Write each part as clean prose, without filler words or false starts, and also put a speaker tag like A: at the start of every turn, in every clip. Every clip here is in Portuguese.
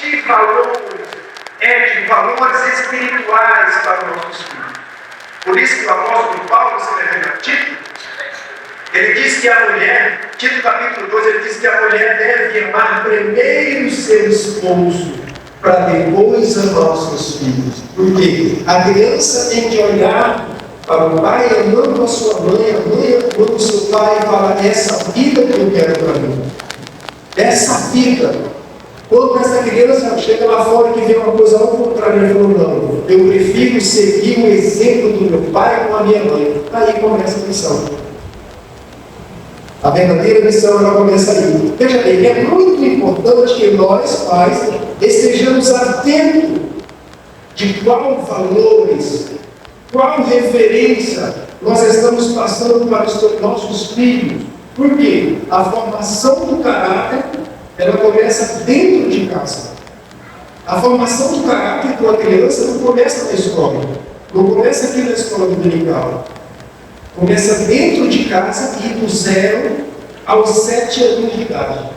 A: de valores, de valores espirituais para os nossos filhos. Por isso que o apóstolo Paulo, escrevendo a Tito, ele diz que a mulher, Tito capítulo 2, ele diz que a mulher deve amar primeiro seu esposo, para depois amar os seus filhos. Porque a criança tem que olhar para o pai amando a sua mãe, a mãe amando o seu pai, e falar: essa vida que eu quero para mim. Essa vida. Quando essa criança chega lá fora e vê uma coisa ao contrário, ele falou: não, eu prefiro seguir o exemplo do meu pai com a minha mãe. Aí começa a missão. A verdadeira missão ela começa aí. Veja bem, é muito importante que nós, pais, estejamos atentos de qual valores, qual referência nós estamos passando para os nossos filhos. Por quê? A formação do caráter, ela começa dentro de casa. A formação do caráter de uma criança não começa na escola. Não começa aqui na escola dominical. Começa dentro de casa e do 0 aos 7 anos de idade.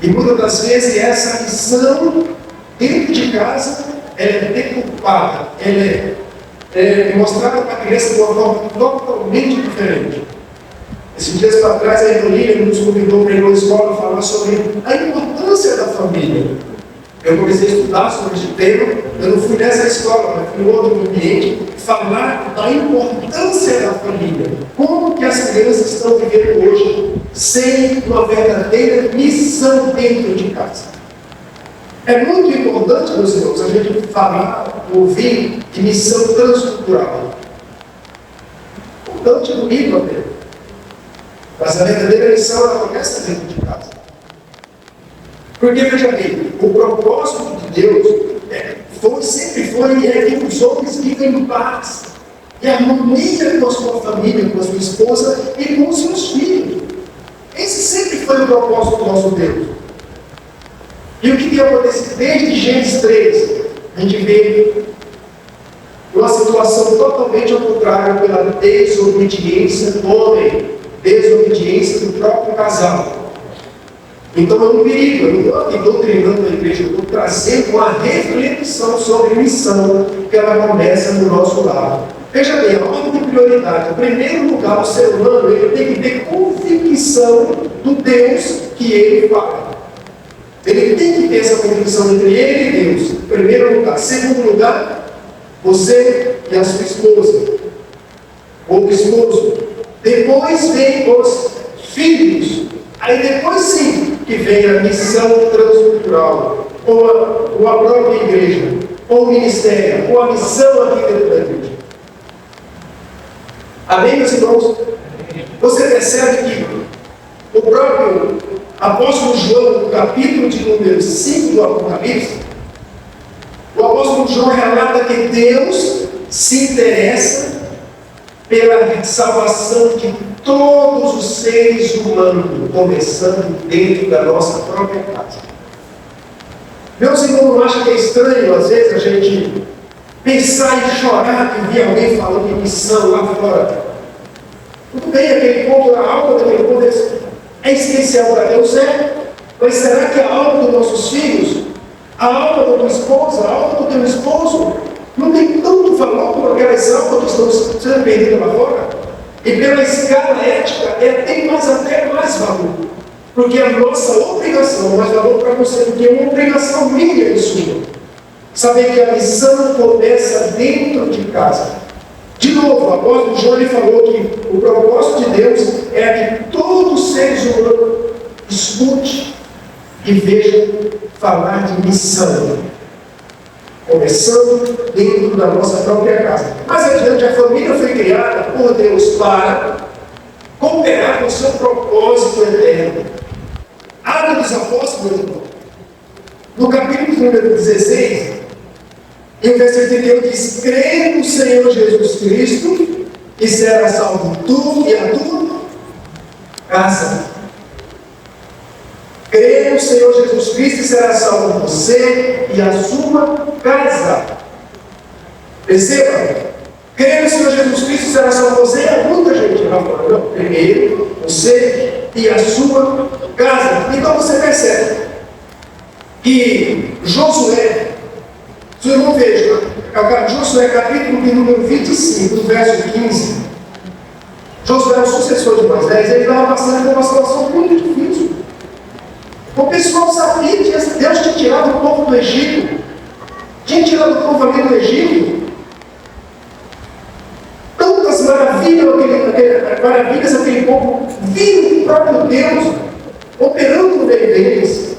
A: E muitas das vezes essa missão dentro de casa é deturpada, ela é mostrada para a criança de uma forma totalmente diferente. Esses dias para trás a Evelina nos convidou para ir na escola falar sobre a importância da família. Eu comecei a estudar sobre esse tema, eu não fui nessa escola, mas fui em outro ambiente, falar da importância da família. Como que as crianças estão vivendo hoje sem uma verdadeira missão dentro de casa. É muito importante, meus irmãos, a gente falar, ouvir de missão transcultural. Importante no livro até. Mas a verdadeira missão ela começa dentro de casa. Porque, veja bem, o propósito de Deus sempre foi e é que os homens vivem em paz e harmonia com a sua família, com a sua esposa e com os seus filhos. Esse sempre foi o propósito do nosso Deus. E o que tem acontecido desde Gênesis 3? A gente vê uma situação totalmente ao contrário pela desobediência do homem, desobediência do próprio casal. Então é um perigo. Eu não estou aqui doutrinando a igreja, eu estou trazendo uma reflexão sobre missão que ela começa no nosso lado. Veja bem, a ordem de prioridade. Em primeiro lugar, o ser humano ele tem que ter convicção do Deus que ele fala. Ele tem que ter essa convicção entre ele e Deus. Em primeiro lugar. Segundo lugar, você e a sua esposa, ou esposo. Depois vem os filhos. Aí depois sim que vem a missão transcultural, ou a própria igreja, ou o ministério, ou a missão aqui dentro da igreja. Amém, meus irmãos? Você percebe que o próprio apóstolo João, no capítulo de número 5 do Apocalipse, o apóstolo João relata que Deus se interessa pela salvação de todos os seres humanos, começando dentro da nossa própria casa. Meus irmãos, não acham que é estranho, às vezes, a gente pensar e chorar que vê alguém falando de missão lá fora? Tudo bem, aquele povo, a alma daquele povo é especial para Deus, mas será que a alma dos nossos filhos, a alma da tua esposa, a alma do teu esposo, não tem tanto valor como aquelas almas que estão sendo perdidas lá fora? E pela escala ética, tem até mais valor. Porque a nossa obrigação, mais valor para você do que uma obrigação minha e sua. Saber que a missão começa dentro de casa. De novo, o apóstolo João ele falou que o propósito de Deus é que todos os seres humanos escutem e vejam falar de missão. Começando dentro da nossa própria casa. Mas adiante, a família foi criada por Deus para cooperar com o seu propósito eterno. Atos dos Apóstolos, no capítulo número 16, e o versículo 31 diz: crê no Senhor Jesus Cristo e será salvo tu e a tua casa. Crê no Senhor Jesus Cristo e será salvo você e a sua casa. Perceba? Crê no Senhor Jesus Cristo e será salvo você e a muita gente. Não, primeiro, você e a sua casa. Então você percebe. que Josué, seu irmão veja, Josué capítulo de número 25, do verso 15. Josué é o sucessor de Moisés, ele estava passando por uma situação muito difícil. O pessoal sabia que Deus tinha tirado o povo do Egito, tinha tirado o povo ali do Egito. Tantas maravilhas aquele povo viu o próprio Deus operando no meio deles.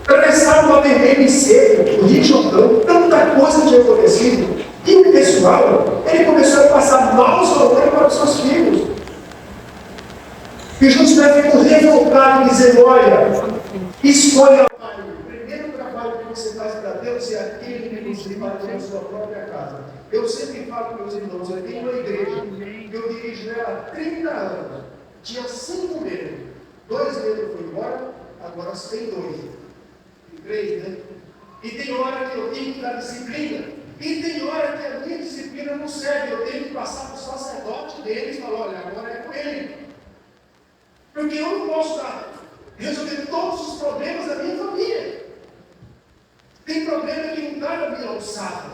A: Atravessaram o Mar Vermelho em seco, o Rio Jordão, tanta coisa tinha acontecido. E o pessoal, ele começou a passar maus valores para os seus filhos. E Josué ficou revoltado, dizendo: olha, escolha o primeiro trabalho que você faz para Deus é aquele que você faz na sua própria casa. Eu sempre falo para meus irmãos, eu tenho uma igreja, eu dirijo ela há 30 anos, tinha 5 membros, 2 membros foram embora, agora só tem 2, e 3, né? E tem hora que eu tenho que dar disciplina, e tem hora que a minha disciplina não serve, eu tenho que passar para o sacerdote deles e falar: olha, agora é com ele. Porque eu não posso resolver todos os problemas da minha família. Tem problema que não está na minha alçada,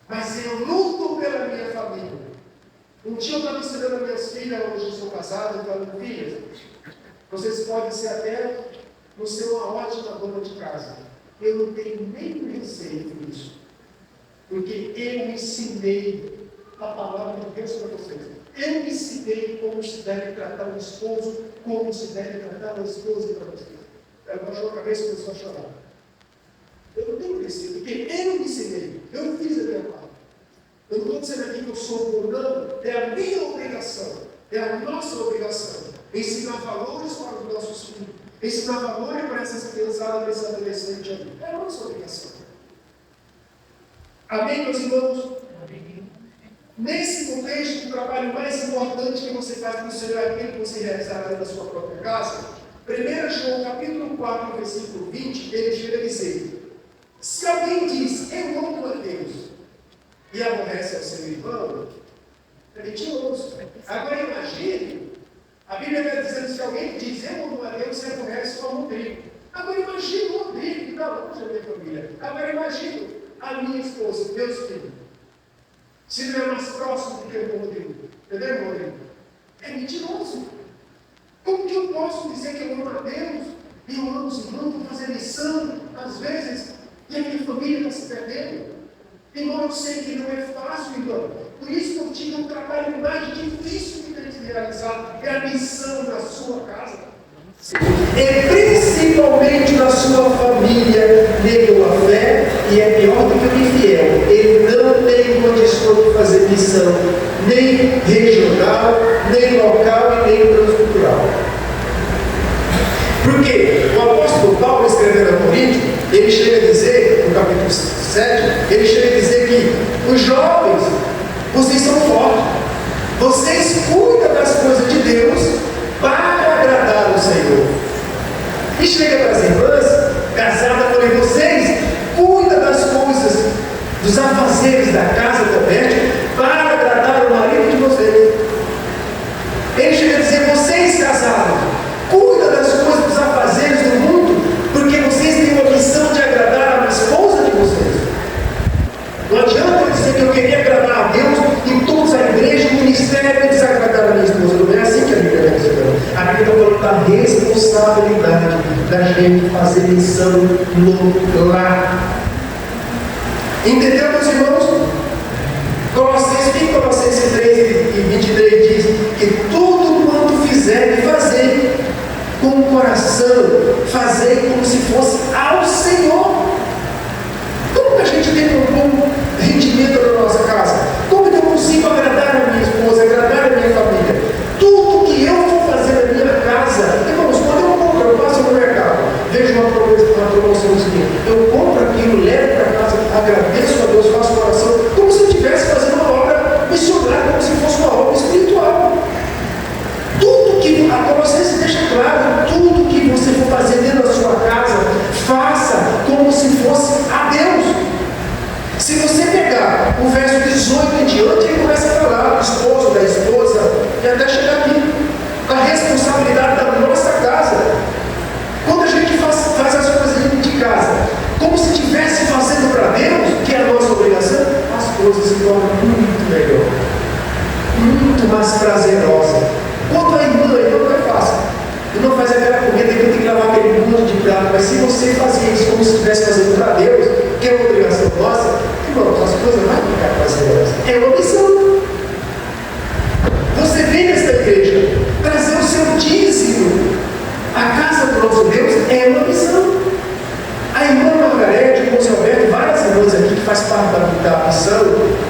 A: mas eu luto pela minha família. Um dia eu estava ensinando as minhas filhas, hoje eu sou casado, eu falo: filhas, vocês podem ser até não ser uma ótima dona de casa. Eu não tenho nenhum receio por isso, porque eu ensinei a palavra de Deus para vocês. Eu ensinei como se deve tratar um esposo, como se deve tratar uma esposa para vocês. Ela baixou a cabeça e começou a chorar. Eu não tenho receio, porque eu ensinei, eu fiz a minha parte. Eu não estou dizendo aqui que eu sou bom, não. É a minha obrigação, é a nossa obrigação. Ensinar valores para os nossos filhos, ensinar valores para essas criançadas, para esses adolescentes ali. É a nossa obrigação. Amém, meus irmãos? Amém. Nesse contexto, o trabalho mais importante que você faz para o Senhor é aquele que você realizar dentro da sua própria casa. 1 João capítulo 4, versículo 20, ele chega a dizer: se alguém diz eu amo a Deus e aborrece ao seu irmão, é mentiroso. Agora imagine, a Bíblia está dizendo: se alguém diz eu amo a Deus e aborrece o Rodrigo. Agora imagine o Rodrigo que está longe da minha família. Agora imagine a minha esposa, meus filhos. Se não é mais próximo do que o Rodrigo. Entendeu, Rodrigo? É mentiroso. Como que eu posso dizer que eu amo a Deus e eu amo os irmãos, vou fazer lição, às vezes, e a minha família está se perdendo? Irmão, eu sei que não é fácil, irmão. Por isso que eu tive um trabalho mais difícil que tem que realizar. É a missão da sua casa. E principalmente na sua família, negou a fé e é pior do que o infiel. Ele não tem condição de fazer missão, nem regional, nem local e nem transcultural. Porque o apóstolo Paulo, escrevendo a Coríntios, ele chega a dizer, no capítulo 7, ele chega a dizer que os jovens, vocês são fortes, vocês cuidam das coisas de Deus para agradar o Senhor. E chega para as irmãs, casadas, falei: vocês cuidam das coisas, dos afazeres da casa doméstica para agradar o marido de vocês. Ele chega a dizer: vocês casados, cuidam das coisas, dos afazeres do mundo, porque vocês têm uma missão de agradar a esposa de vocês. Não adianta eu dizer que eu queria agradar a Deus em toda a igreja, o ministério, e desagradar a minha esposa. Não é assim que a Bíblia está dizendo. A Bíblia está falando da responsabilidade da gente fazer missão no lar. Entendeu, meus irmãos? Colossenses 3 e 23 diz que tudo quanto fizerem, fazer com o coração, fazer como se fosse ao Senhor. Como que a gente tem um bom rendimento na nossa casa? Como que eu consigo agradar a minha esposa, agradar a minha família? Tudo que eu vou fazer na minha casa, irmãos, quando eu compro, eu passo no mercado, vejo uma promoçãozinha, eu compro aquilo, levo para casa, agradeço a Deus, faço oração, como se eu estivesse fazendo uma obra missionária, como se fosse uma obra espiritual. Tudo que a Colossenses deixa claro, tudo que você for fazer dentro da sua casa, faça como se fosse a Deus. Se você pegar o verso 18 em diante, ele começa a falar do esposo, da esposa, e até chegar aqui, da responsabilidade da nossa casa. Quando a gente faz as coisas mas se você fazer isso como se estivesse fazendo para Deus, que é uma obrigação nossa, irmão, as coisas não vão ficar prazerosa. É uma missão. Você vem nesta igreja trazer o seu dízimo à casa do nosso Deus é uma missão. A irmã Margarete, o irmão Zé Alberto, várias irmãs aqui que faz parte da missão,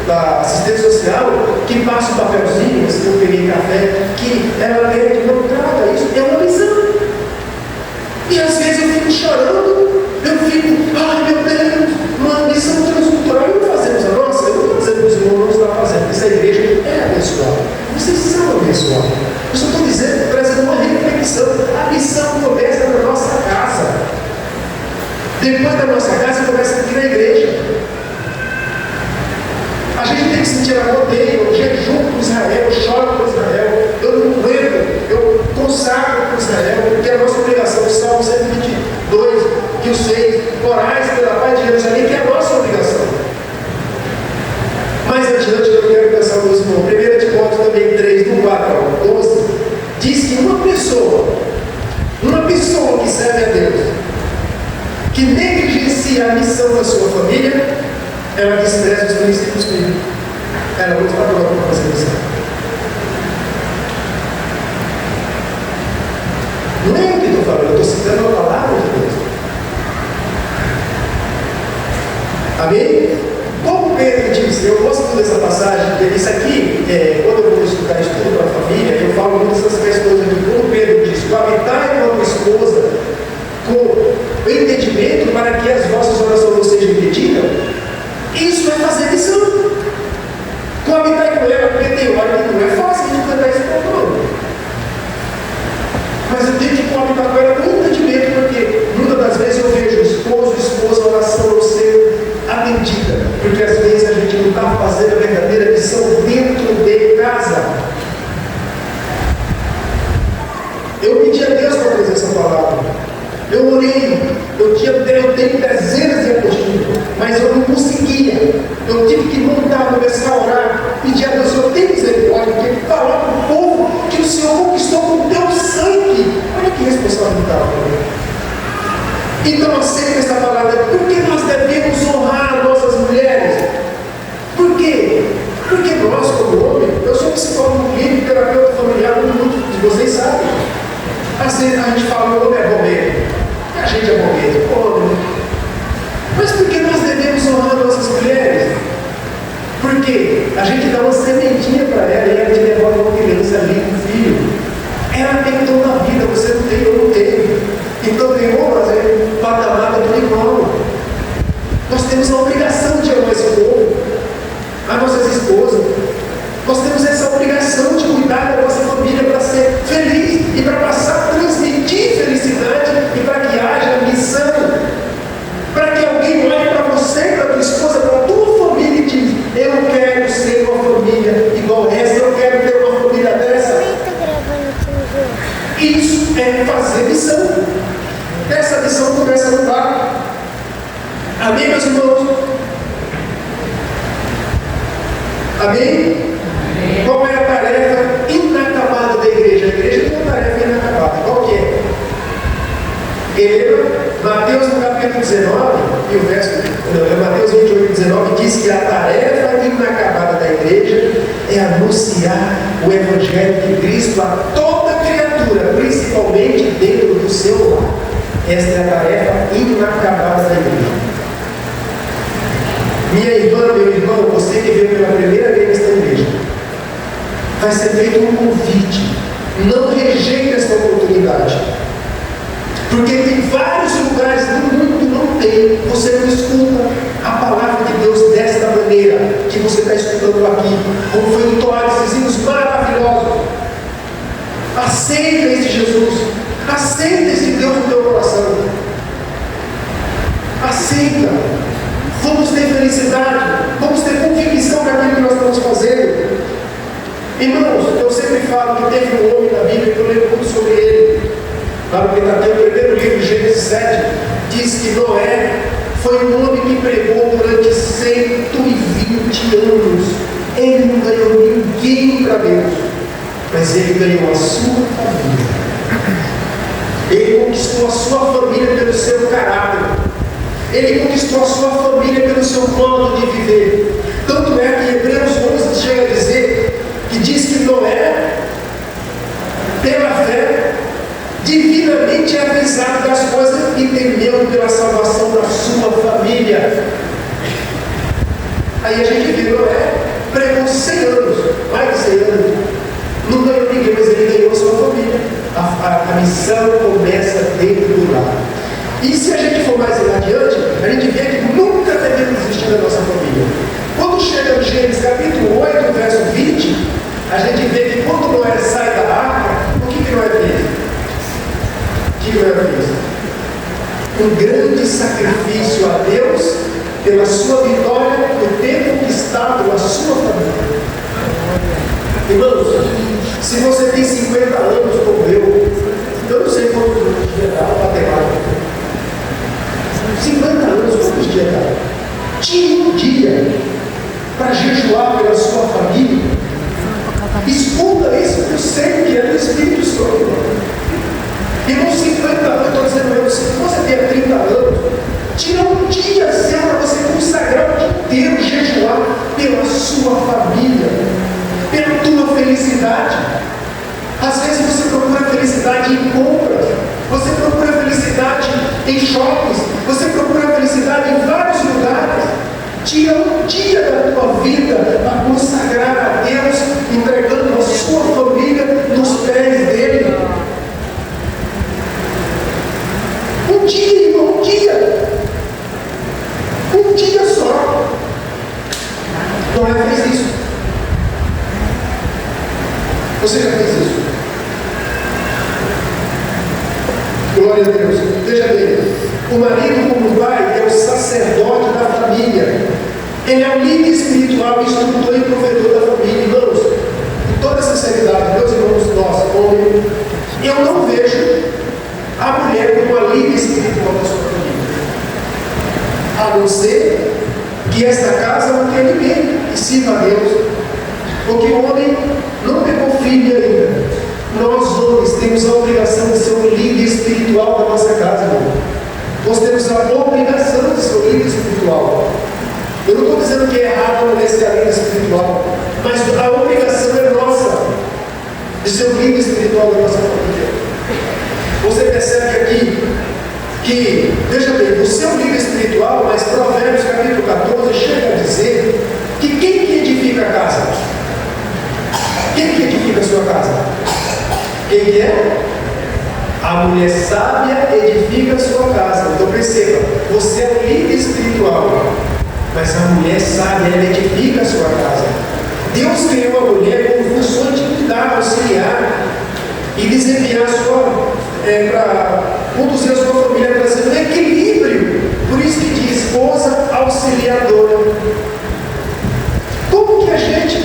A: da assistência social, que passa o papelzinho, se eu peguei café, que ela pede, não trata isso, é uma missão. E às vezes eu fico chorando, eu fico, ai meu Deus, uma missão transcultural, e não fazemos a nossa, eu não estou dizendo que os irmãos não estão fazendo, essa igreja é abençoada. Vocês são abençoados. Eu só estou dizendo, trazendo uma reflexão. A missão começa na nossa casa. Depois da nossa casa, começa aqui na igreja. A gente tem que sentir a rodeio, eu jejuo com Israel, eu choro com Israel, eu não aguento, eu consagro com Israel, porque é a nossa obrigação, o Salmo 122, que o 6, orais pela paz de Jerusalém, que é a nossa obrigação. Mais adiante, eu quero pensar meus irmãos, 1 Timóteo também 3, do 4 ao 12, diz que uma pessoa que serve a Deus, que negligencia a missão da sua família, ela despreza os princípios bíblicos. Ela não está pronta para fazer missão. Não é o que estou falando, eu estou citando a palavra de Deus. Amém? Como Pedro disse, eu gosto muito dessa passagem, porque isso aqui, quando eu vou estudar estudo para a família, eu falo muito dessas questões aqui. Como Pedro disse, habitai com a tua esposa com entendimento para que as vossas orações não sejam impedidas, isso é fazer missão. Coabitar com ela, porque tem hora que não é fácil de cantar isso com todo. Mas eu tenho que coabitar com ela com entendimento, porque muitas das vezes eu vejo esposo e esposa, a oração não ser atendida, porque às vezes a gente não está fazendo a verdadeira missão dentro de casa. Eu pedi a Deus para trazer essa palavra. Eu orei, eu tenho dezenas de apostilas, mas eu não conseguia. Eu tive que montar, começar a orar, pedir a Deus, eu tenho misericórdia, porque falar para o povo que o Senhor conquistou com o teu sangue. Olha que responsabilidade. Então aceita essa palavra. Por que nós devemos honrar nossas mulheres? Por quê? Porque nós, como homem, eu sou psicólogo clínico, terapeuta familiar, como muitos de vocês sabem. Assim, a gente fala, o homem é bombeiro. A gente é bombeiro, homem. Mas por que nós devemos honrar nossas mulheres? Porque a gente dá uma sementinha para ela e ela te devolve uma criança ali, um filho. Ela tem toda a vida, você não tem, eu não tenho. Então tem uma, patamar do igual. Nós temos a obrigação de amar esse povo, as nossas esposas. Nós temos essa obrigação de cuidar da nossa família para ser feliz e para passar a transmitir felicidade e para que haja missão. Para que alguém olhe para você, para a tua esposa, para a tua família e diz: eu quero ser uma família igual essa, eu quero ter uma família dessa. Isso é fazer missão. Essa missão começa no lar. Amém, meus irmãos? Amém? Qual é a tarefa inacabada da igreja? A igreja tem uma tarefa inacabada. Qual que é? Mateus no capítulo 19, e o verso, Mateus 28, 19, diz que a tarefa inacabada da igreja é anunciar o Evangelho de Cristo a toda criatura, principalmente dentro do seu lar. Esta é a tarefa inacabada da igreja. Minha irmã, meu irmão, você que veio pela primeira vez nesta igreja, vai ser feito um convite. Não rejeite esta oportunidade. Porque tem vários lugares do mundo que não tem. Você não escuta a palavra de Deus desta maneira que você está escutando aqui. Como foi no Torá, esses hinos maravilhosos. Aceita esse Jesus. Aceita esse Deus no teu coração. Aceita. Vamos ter felicidade. Vamos ter convicção daquilo que nós estamos fazendo. Irmãos, eu sempre falo que teve um homem na Bíblia que eu lembro muito sobre ele. Lá no Pentateuco, no primeiro livro, Gênesis 7, diz que Noé foi um homem que pregou durante 120 anos. Ele não ganhou ninguém para Deus, mas ele ganhou a sua família. Ele conquistou a sua família pelo seu caráter. Ele conquistou a sua família pelo seu modo de viver. Tanto é que Hebreus 11 chega a dizer, que diz que Noé, pela fé, divinamente é avisado das coisas e temeu pela salvação da sua família. Aí a gente vê Noé, pregou 100 anos, mais de 100 anos, não ganhou ninguém, mas ele ganhou a sua família. A missão começa dentro do lar. E se a gente for mais adiante, a gente vê que nunca devemos desistir da nossa família. Quando chega no Gênesis capítulo 8, verso 20, a gente vê que quando Noé sai da arca, o que Noé fez? O que Noé fez? Um grande sacrifício a Deus pela sua vitória, por ter conquistado a sua família. Irmãos, se você tem 50 anos como eu não sei quantos dias dá para matemática. 50 anos, quantos dias dá? Tire um dia para jejuar pela sua família. Escuta isso do ser que é do Espírito Santo. E nos 50 anos, eu estou dizendo eu, se você tem 30 anos, tira um dia seu para você consagrar o dia inteiro, jejuar pela sua família, pela tua felicidade. Às vezes você procura felicidade em compras, você procura felicidade em shoppings, você procura felicidade em vários lugares. Tira um dia da tua vida para consagrar a Deus, entregando a sua família nos pés dele. Um dia, irmão, um dia. Um dia só. Noé fez isso. Você já fez isso? Glória a Deus. Veja bem, o marido como pai é o sacerdote da família. Ele é o líder espiritual, instrutor e provedor da família. Irmãos, com toda sinceridade, meus irmãos, nós, homens, eu não vejo a mulher como a líder espiritual da sua família. A não ser que esta casa não tenha ninguém que sirva a Deus. Porque o homem não pegou filho ainda. Nós, homens, temos a obrigação de ser o líder espiritual da nossa casa, irmão. Nós temos a obrigação de ser o líder espiritual. Eu não estou dizendo que é errado a mulher ser a líder espiritual, mas a obrigação é nossa de ser o líder espiritual da nossa família. Você percebe aqui que, veja bem, você é um líder espiritual, mas Provérbios capítulo 14 chega a dizer que quem que edifica a casa? Quem que edifica a sua casa? Quem que é? A mulher sábia edifica a sua casa. Então perceba, você é um líder espiritual, mas a mulher sábia, ela edifica a sua casa. Deus criou a mulher como função de cuidar, auxiliar e desempenhar para conduzir a sua família, trazendo um equilíbrio. Por isso que diz esposa auxiliadora.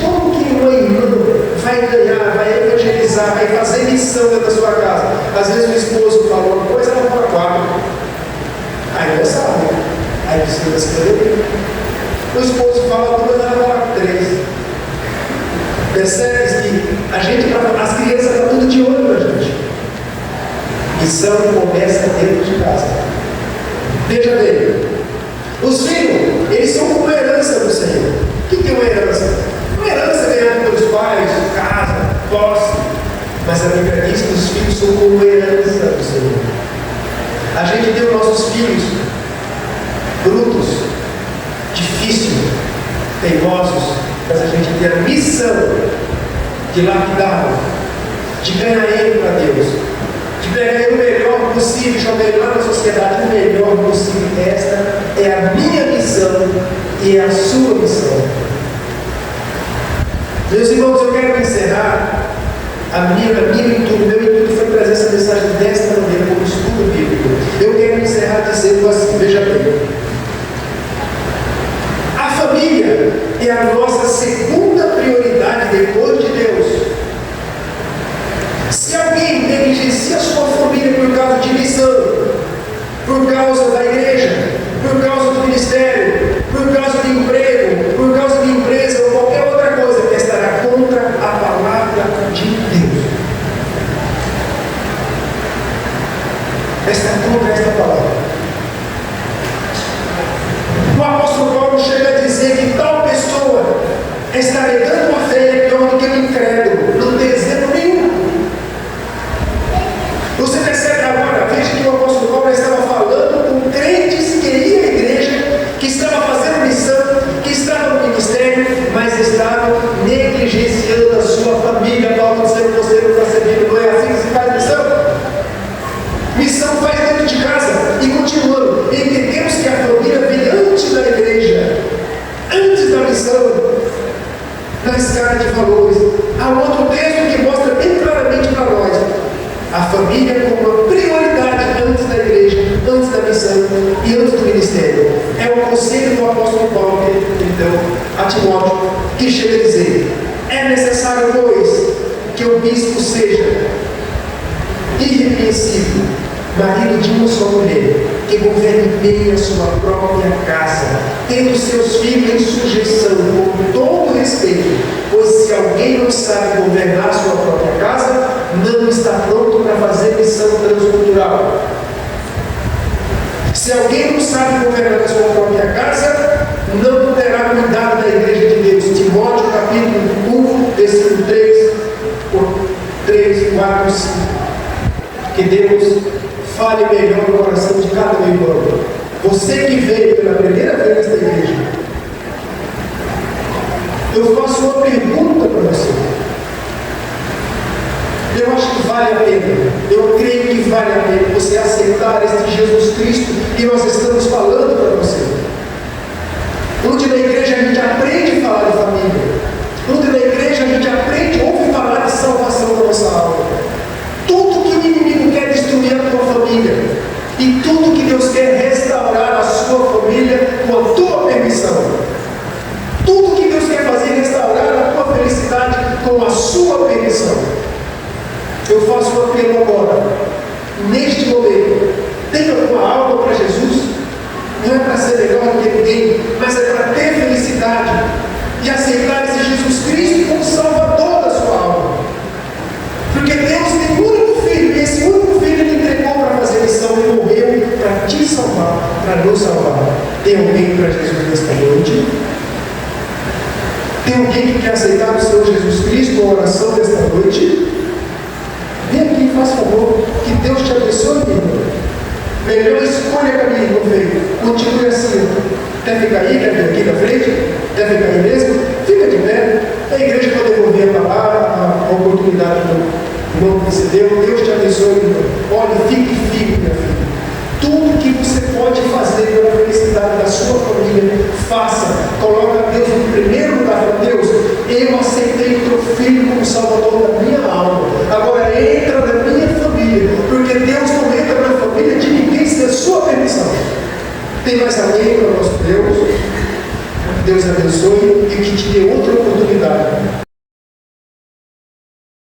A: Como que uma irmã vai ganhar, vai evangelizar, vai fazer missão dentro da sua casa? Às vezes o esposo falou uma coisa, ela fala 4. Aí não sabe. Aí precisa escrever. O esposo fala 2, ela fala 3. Percebe que a gente, as crianças estão tudo de olho na gente. Missão começa dentro de casa. Veja bem, os filhos, eles são como herança do Senhor. O que é uma herança? Uma herança ganhada pelos pais, casa, posse. Mas a Bíblia diz que os filhos são como herança do Senhor. A gente deu nossos filhos brutos, difíceis, teimosos, mas a gente tem a missão de lapidá-lo, de ganhar ele para Deus, de pegar ele o melhor possível, jogar ele lá na sociedade o melhor possível. Esta é a minha missão e é a sua missão. Meus irmãos, eu quero encerrar meu intuito foi trazer essa mensagem desta maneira, como estudo bíblico. Eu quero encerrar dizendo assim, veja bem. A família é a nossa segunda prioridade depois de Deus. Se alguém negligencia a sua família por causa de missão, por causa da igreja, por causa do ministério, por causa de emprego, por causa de empresa ou qualquer outra coisa, estará contra a palavra de Deus. Estar negando a fé é pior do que o incrédulo, não tem exemplo nenhum. Você percebe agora, veja que o apóstolo Paulo estava falando com crentes que iam à igreja, que estavam fazendo missão, que estavam no ministério, mas estavam negligenciando a sua família. Paulo dizendo: você não está servindo, não é assim que se faz missão? Missão faz dentro de casa. E continuando, entendemos que a família vem antes da igreja, antes da missão, na escala de valores. Há um outro texto que mostra bem claramente para nós a família como uma prioridade antes da igreja, antes da missão e antes do ministério. É o conselho do apóstolo Paulo, então, a Timóteo, que chega a dizer: é necessário, pois, que o bispo seja irrepreensível, marido de uma só mulher, que governe bem a sua própria casa, tendo seus filhos em sujeição, com todo respeito, pois se alguém não sabe governar a sua própria casa, não está pronto para fazer missão transcultural. Se alguém não sabe governar a sua própria casa, não poderá cuidar da igreja de Deus. Timóteo, capítulo 1, versículo 3, 4, 5. Que Deus fale melhor no coração de cada meu irmão. Você que veio pela primeira vez nesta igreja, eu faço uma pergunta para você. Eu acho que vale a pena, eu creio que vale a pena você aceitar este Jesus Cristo que nós estamos falando para você. Onde na igreja a gente aprende a falar de família, onde na igreja a gente aprende, ouve falar de salvação da nossa alma. Tudo que o inimigo quer destruir a tua família, e tudo que Deus quer restaurar a sua família com a tua permissão. Tudo que Deus quer fazer é restaurar a tua felicidade com a sua permissão. Eu faço um apelo agora, neste momento. Tem alguma alma para Jesus? Não é para ser melhor do que ninguém, mas é para ter felicidade e aceitar esse Jesus Cristo como Salvador da sua alma. Porque Deus tem um único filho, e esse único filho Ele entregou para fazer missão e morreu para te salvar, para nos salvar. Tem alguém para Jesus nesta noite? Tem alguém que quer aceitar o Senhor Jesus Cristo, a oração desta noite? Vem aqui, faz favor, que Deus te abençoe, meu irmão. Melhor escolha caminho, meu filho. Continue assim. Quer ficar aí, quer vir aqui na frente? Quer ficar aí mesmo? Fica de pé. A igreja vai devolver a palavra, a oportunidade do irmão que você deu. Deus te abençoe, meu irmão. Olha, fique firme, minha filha. Tudo que você pode fazer pela felicidade da sua família, faça. Coloca Deus no primeiro lugar. Para Deus, eu aceitei o teu filho como Salvador da minha alma. Agora entra na minha família, porque Deus não entra na família de ninguém sem a sua permissão. Tem mais alguém para o nosso Deus? Deus abençoe e que te dê outra oportunidade.